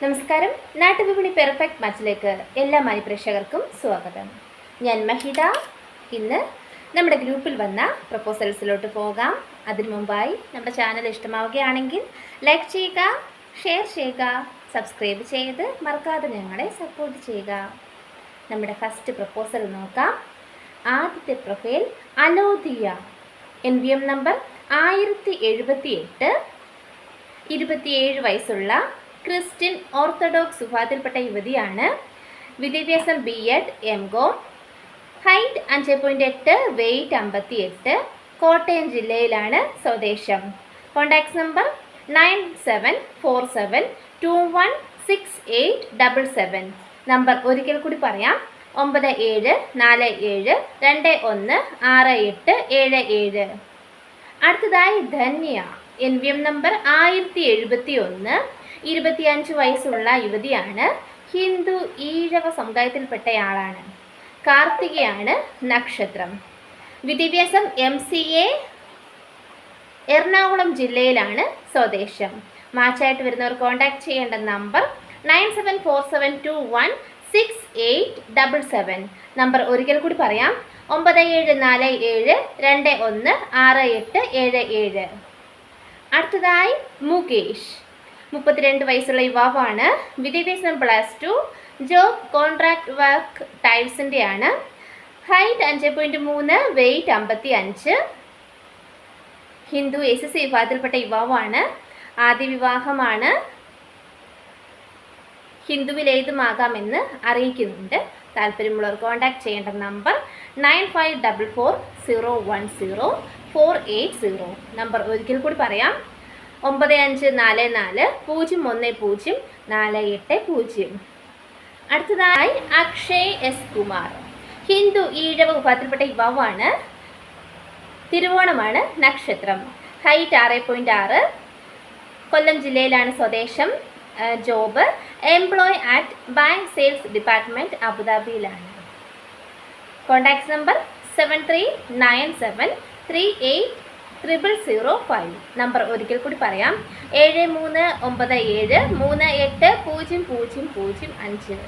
നമസ്കാരം. നാട്ടുവിപണി പെർഫെക്റ്റ് മാച്ചിലേക്ക് എല്ലാ മാന്യപ്രേക്ഷകർക്കും സ്വാഗതം. ഞാൻ മഹിത. ഇന്ന് നമ്മുടെ ഗ്രൂപ്പിൽ വന്ന പ്രപ്പോസൽസിലോട്ട് പോകാം. അതിനു മുമ്പായി നമ്മുടെ ചാനൽ ഇഷ്ടമാവുകയാണെങ്കിൽ ലൈക്ക് ചെയ്യുക, ഷെയർ ചെയ്യുക, സബ്സ്ക്രൈബ് ചെയ്ത് മറക്കാതെ ഞങ്ങളെ സപ്പോർട്ട് ചെയ്യുക. നമ്മുടെ ഫസ്റ്റ് പ്രപ്പോസൽ നോക്കാം. ആദ്യത്തെ പ്രൊഫൈൽ അലോദിയ, NVM നമ്പർ 1078, 27 വയസ്സുള്ള ക്രിസ്ത്യൻ ഓർത്തഡോക്സ് വിഭാഗത്തിൽപ്പെട്ട യുവതിയാണ്. വിദ്യാഭ്യാസം B.Ed, M.Com, height 5.8, weight 58, Kottayam ജില്ലയിലാണ് സ്വദേശം. Contact number 9747216877. നമ്പർ ഒരിക്കൽ കൂടി പറയാം: 9747216877. അടുത്തതായി ധന്യ, NVM നമ്പർ 1071, 25 വയസ്സുള്ള യുവതിയാണ്. ഹിന്ദു ഈഴവ സമുദായത്തിൽപ്പെട്ടയാളാണ്. കാർത്തികയാണ് നക്ഷത്രം. വിദ്യാഭ്യാസം MCA, എറണാകുളം ജില്ലയിലാണ് സ്വദേശം. മാച്ചായിട്ട് വരുന്നവർ കോൺടാക്ട് ചെയ്യേണ്ട നമ്പർ 9747216877. നമ്പർ ഒരിക്കൽ കൂടി പറയാം: 9747216877. അടുത്തതായി മുകേഷ്, 32 വയസ്സുള്ള യുവാവാണ്. വിദ്യാഭ്യാസം +2, ജോബ് കോൺട്രാക്ട് വർക്ക് ടൈൽസിൻ്റെയാണ്. Height 5.3, weight 55. ഹിന്ദു SSC വിഭാഗത്തിൽപ്പെട്ട യുവാവാണ്. ആദ്യ വിവാഹമാണ്. ഹിന്ദുവിൽ ഏതുമാകാമെന്ന് അറിയിക്കുന്നുണ്ട്. താല്പര്യമുള്ളവർ കോൺടാക്ട് ചെയ്യേണ്ട നമ്പർ 9544010480. നമ്പർ ഒരിക്കൽ കൂടി പറയാം: 9544010480. അടുത്തതായി അക്ഷയ് S. കുമാർ, ഹിന്ദു ഈഴവ വിഭാഗത്തിൽപ്പെട്ട യുവാവാണ്. തിരുവോണമാണ് നക്ഷത്രം. ഹൈറ്റ് 6.6, കൊല്ലം ജില്ലയിലാണ് സ്വദേശം. Job employ at bank sales department, അബുദാബിയിലാണ്. Contact number 7397380005. നമ്പർ ഒരിക്കൽ കൂടി പറയാം: 7397380005.